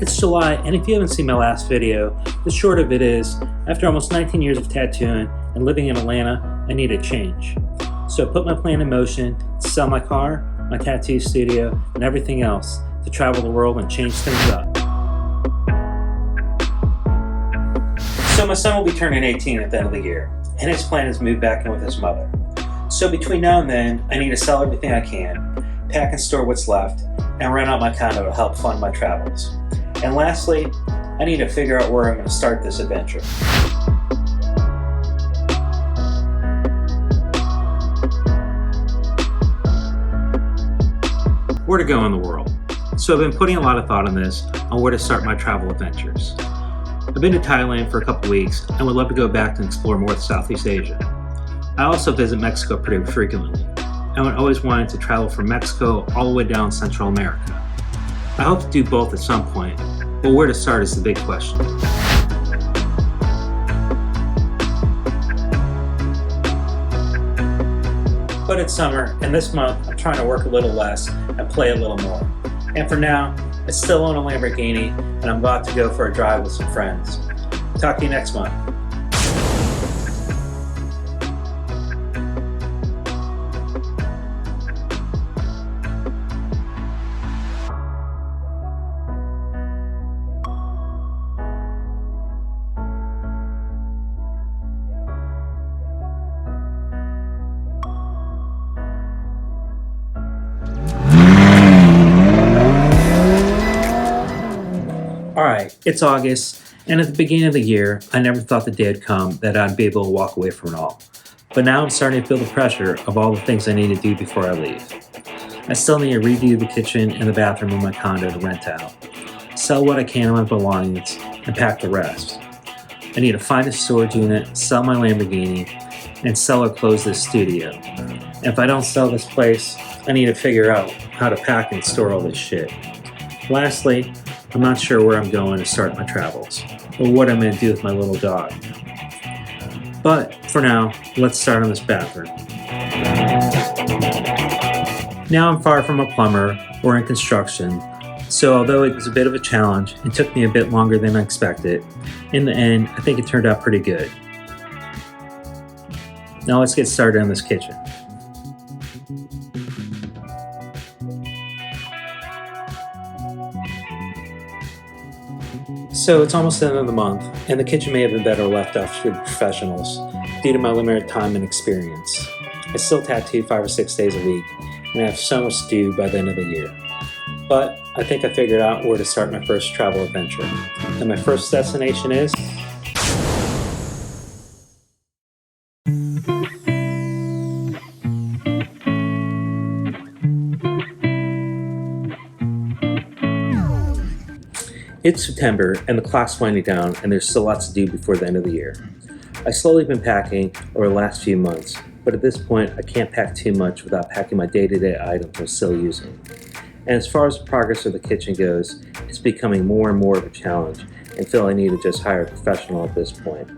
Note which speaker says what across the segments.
Speaker 1: It's July, and if you haven't seen my last video, the short of it is, after almost 19 years of tattooing and living in Atlanta, I need a change. So I put my plan in motion to sell my car, my tattoo studio, and everything else to travel the world and change things up. So my son will be turning 18 at the end of the year, and his plan is to move back in with his mother. So between now and then, I need to sell everything I can, pack and store what's left, and rent out my condo to help fund my travels. And lastly, I need to figure out where I'm going to start this adventure. Where to go in the world. So I've been putting a lot of thought on this, on where to start my travel adventures. I've been to Thailand for a couple weeks and would love to go back and explore more of Southeast Asia. I also visit Mexico pretty frequently, and would always wanted to travel from Mexico all the way down Central America. I hope to do both at some point, but where to start is the big question. But it's summer, and this month I'm trying to work a little less and play a little more. And for now, I still own a Lamborghini, and I'm about to go for a drive with some friends. Talk to you next month. Alright, it's August, and at the beginning of the year, I never thought the day would come that I'd be able to walk away from it all. But now I'm starting to feel the pressure of all the things I need to do before I leave. I still need to redo the kitchen and the bathroom in my condo to rent out, sell what I can of my belongings, and pack the rest. I need to find a storage unit, sell my Lamborghini, and sell or close this studio. And if I don't sell this place, I need to figure out how to pack and store all this shit. Lastly, I'm not sure where I'm going to start my travels, or what I'm going to do with my little dog. But for now, let's start on this bathroom. Now I'm far from a plumber or in construction, so although it was a bit of a challenge, it took me a bit longer than I expected. In the end, I think it turned out pretty good. Now let's get started on this kitchen. So it's almost the end of the month, and the kitchen may have been better left off to the professionals due to my limited time and experience. I still tattoo 5 or 6 days a week, and I have so much to do by the end of the year. But I think I figured out where to start my first travel adventure. And my first destination is It's September, and the clock's winding down, and there's still lots to do before the end of the year. I've slowly been packing over the last few months, but at this point I can't pack too much without packing my day-to-day items I'm still using. And as far as the progress of the kitchen goes, it's becoming more and more of a challenge, and feel I need to just hire a professional at this point.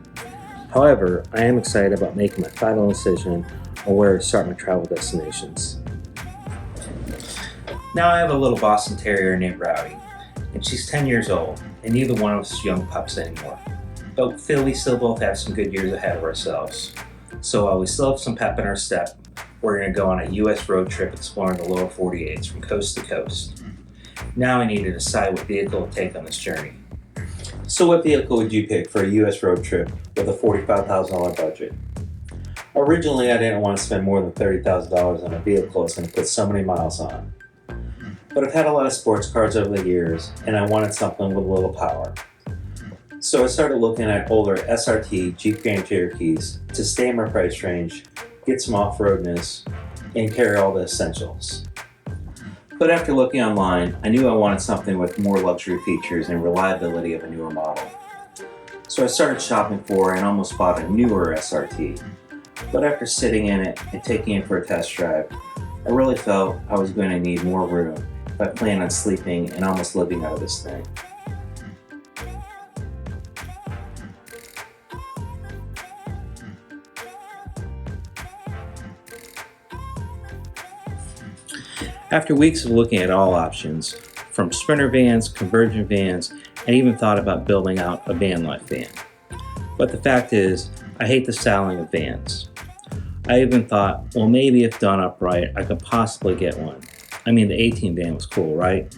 Speaker 1: However, I am excited about making my final decision on where to start my travel destinations. Now I have a little Boston Terrier named Rowdy, and she's 10 years old, and neither one of us is young pups anymore. But we still both have some good years ahead of ourselves. So while we still have some pep in our step, we're going to go on a US road trip exploring the lower 48s from coast to coast. Now I need to decide what vehicle to take on this journey. So what vehicle would you pick for a US road trip with a $45,000 budget? Originally I didn't want to spend more than $30,000 on a vehicle that's going to put so many miles on. But I've had a lot of sports cars over the years, and I wanted something with a little power. So I started looking at older SRT Jeep Grand Cherokees to stay in my price range, get some off-roadness, and carry all the essentials. But after looking online, I knew I wanted something with more luxury features and reliability of a newer model. So I started shopping for and almost bought a newer SRT. But after sitting in it and taking it for a test drive, I really felt I was going to need more room if I planned on sleeping and almost living out of this thing. After weeks of looking at all options, from sprinter vans, conversion vans, and even thought about building out a van life van. But the fact is, I hate the styling of vans. I even thought, well, maybe if done upright, I could possibly get one. I mean, the 18 van was cool, right?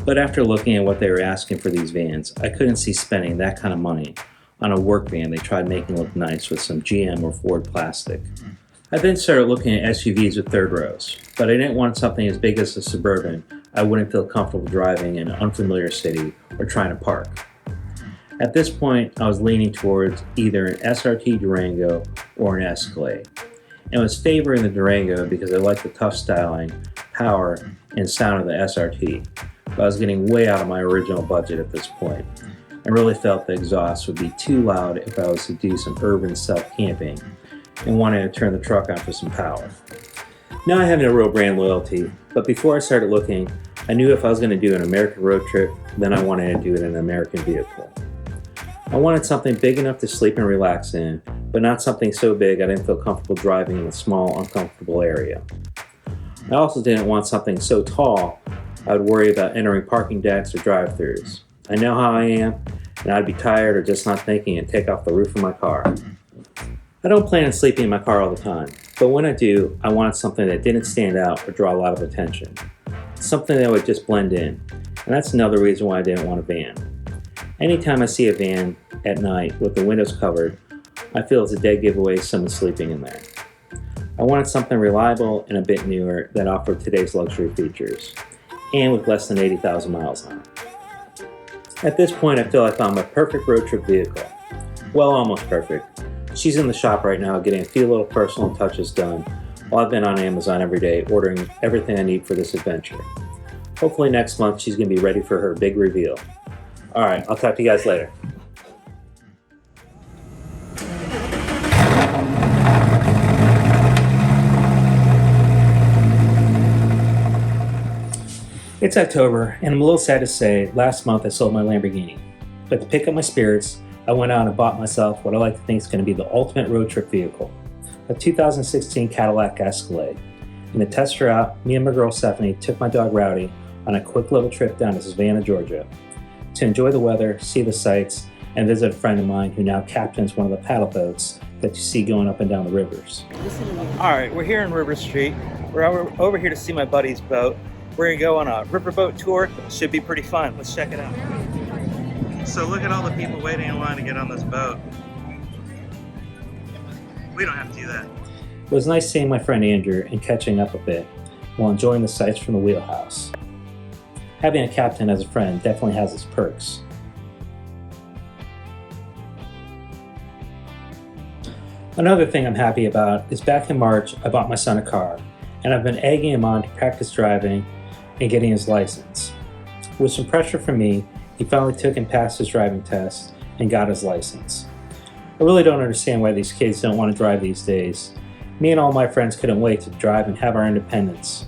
Speaker 1: But after looking at what they were asking for these vans, I couldn't see spending that kind of money on a work van they tried making look nice with some GM or Ford plastic. I then started looking at SUVs with third rows, but I didn't want something as big as a Suburban I wouldn't feel comfortable driving in an unfamiliar city or trying to park. At this point, I was leaning towards either an SRT Durango or an Escalade, and was favoring the Durango because I liked the tough styling, power, and sound of the SRT, but I was getting way out of my original budget at this point, and really felt the exhaust would be too loud if I was to do some urban self-camping and wanted to turn the truck on for some power. Now I have no real brand loyalty, but before I started looking, I knew if I was going to do an American road trip, then I wanted to do it in an American vehicle. I wanted something big enough to sleep and relax in, but not something so big I didn't feel comfortable driving in a small, uncomfortable area. I also didn't want something so tall I would worry about entering parking decks or drive-thrus. I know how I am, and I'd be tired or just not thinking and take off the roof of my car. I don't plan on sleeping in my car all the time, but when I do, I wanted something that didn't stand out or draw a lot of attention. Something that would just blend in, and that's another reason why I didn't want a van. Anytime I see a van at night with the windows covered, I feel it's a dead giveaway someone's sleeping in there. I wanted something reliable and a bit newer that offered today's luxury features, and with less than 80,000 miles on it. At this point, I feel I found my perfect road trip vehicle. Well, almost perfect. She's in the shop right now getting a few little personal touches done while I've been on Amazon every day ordering everything I need for this adventure. Hopefully next month she's going to be ready for her big reveal. Alright, I'll talk to you guys later. It's October, and I'm a little sad to say last month I sold my Lamborghini. But to pick up my spirits, I went out and bought myself what I like to think is going to be the ultimate road trip vehicle, a 2016 Cadillac Escalade. And to test her out, me and my girl Stephanie took my dog Rowdy on a quick little trip down to Savannah, Georgia, to enjoy the weather, see the sights, and visit a friend of mine who now captains one of the paddle boats that you see going up and down the rivers. Alright, we're here in River Street. We're over here to see my buddy's boat. We're going to go on a riverboat tour. Should be pretty fun. Let's check it out. So look at all the people waiting in line to get on this boat. We don't have to do that. It was nice seeing my friend Andrew and catching up a bit while enjoying the sights from the wheelhouse. Having a captain as a friend definitely has its perks. Another thing I'm happy about is back in March I bought my son a car, and I've been egging him on to practice driving and getting his license. With some pressure from me, he finally took and passed his driving test and got his license. I really don't understand why these kids don't want to drive these days. Me and all my friends couldn't wait to drive and have our independence.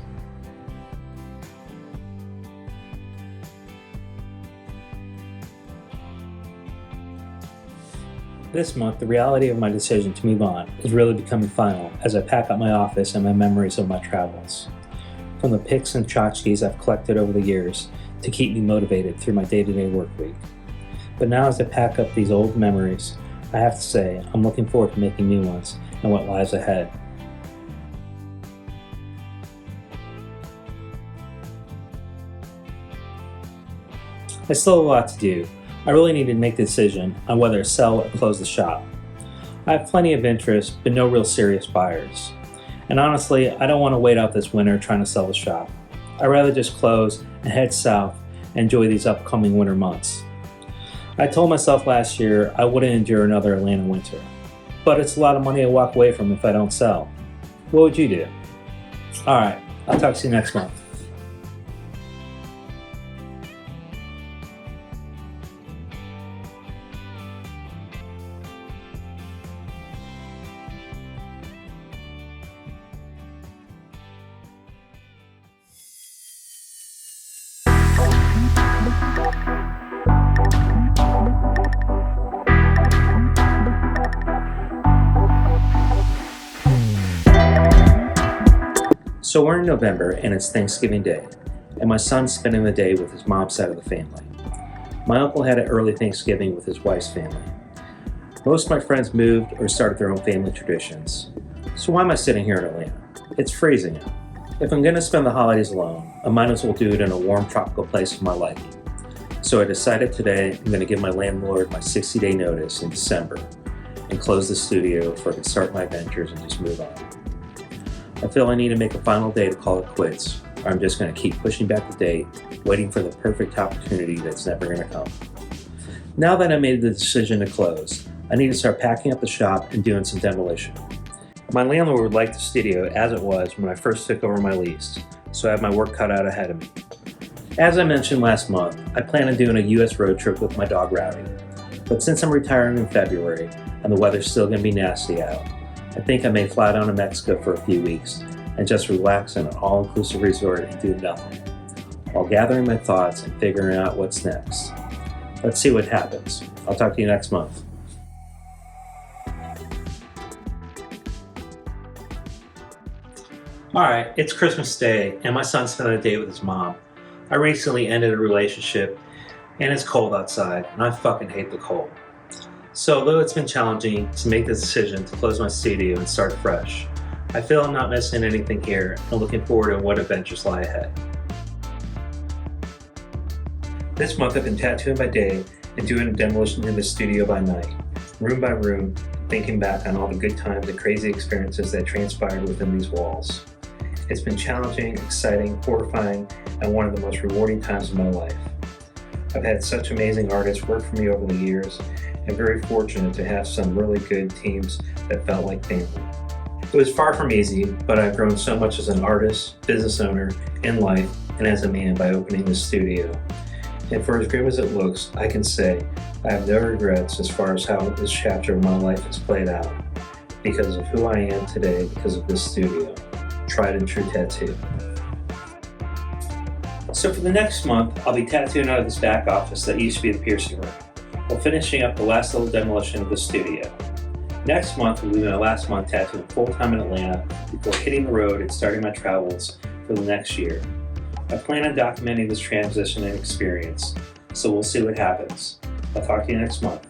Speaker 1: This month, the reality of my decision to move on is really becoming final as I pack up my office and my memories of my travels. From the pics and tchotchkes I've collected over the years to keep me motivated through my day-to-day work week. But now as I pack up these old memories, I have to say I'm looking forward to making new ones and what lies ahead. I still have a lot to do. I really need to make a decision on whether to sell or close the shop. I have plenty of interest, but no real serious buyers. And honestly, I don't want to wait out this winter trying to sell the shop. I'd rather just close and head south and enjoy these upcoming winter months. I told myself last year I wouldn't endure another Atlanta winter. But it's a lot of money to walk away from if I don't sell. What would you do? Alright, I'll talk to you next month. So we're in November and it's Thanksgiving Day. and my son spending the day with his mom's side of the family. My uncle had an early Thanksgiving with his wife's family. Most of my friends moved or started their own family traditions. So why am I sitting here in Atlanta? It's freezing out. If I'm going to spend the holidays alone, I might as well do it in a warm tropical place of my liking. So I decided today I'm going to give my landlord my 60-day notice in December and close the studio before I can start my adventures and just move on. I feel I need to make a final day to call it quits, or I'm just going to keep pushing back the date, waiting for the perfect opportunity that's never going to come. Now that I made the decision to close, I need to start packing up the shop and doing some demolition. My landlord would like the studio as it was when I first took over my lease, so I have my work cut out ahead of me. As I mentioned last month, I plan on doing a US road trip with my dog Rowdy, but since I'm retiring in February and the weather's still going to be nasty out, I think I may fly down to Mexico for a few weeks and just relax in an all-inclusive resort and do nothing, while gathering my thoughts and figuring out what's next. Let's see what happens. I'll talk to you next month. Alright, it's Christmas Day and my son spent a day with his mom. I recently ended a relationship and it's cold outside and I fucking hate the cold. So although it's been challenging to make the decision to close my studio and start fresh, I feel I'm not missing anything here and looking forward to what adventures lie ahead. This month I've been tattooing by day and doing a demolition in the studio by night, room by room, thinking back on all the good times and crazy experiences that transpired within these walls. It's been challenging, exciting, horrifying, and one of the most rewarding times of my life. I've had such amazing artists work for me over the years, and very fortunate to have some really good teams that felt like family. It was far from easy, but I've grown so much as an artist, business owner, in life, and as a man by opening this studio. And for as grim as it looks, I can say I have no regrets as far as how this chapter of my life has played out, because of who I am today because of this studio. Tried and true tattoo. So for the next month, I'll be tattooing out of this back office that used to be the piercing room, while finishing up the last little demolition of the studio. Next month will be my last month tattooing full-time in Atlanta before hitting the road and starting my travels for the next year. I plan on documenting this transition and experience, so we'll see what happens. I'll talk to you next month.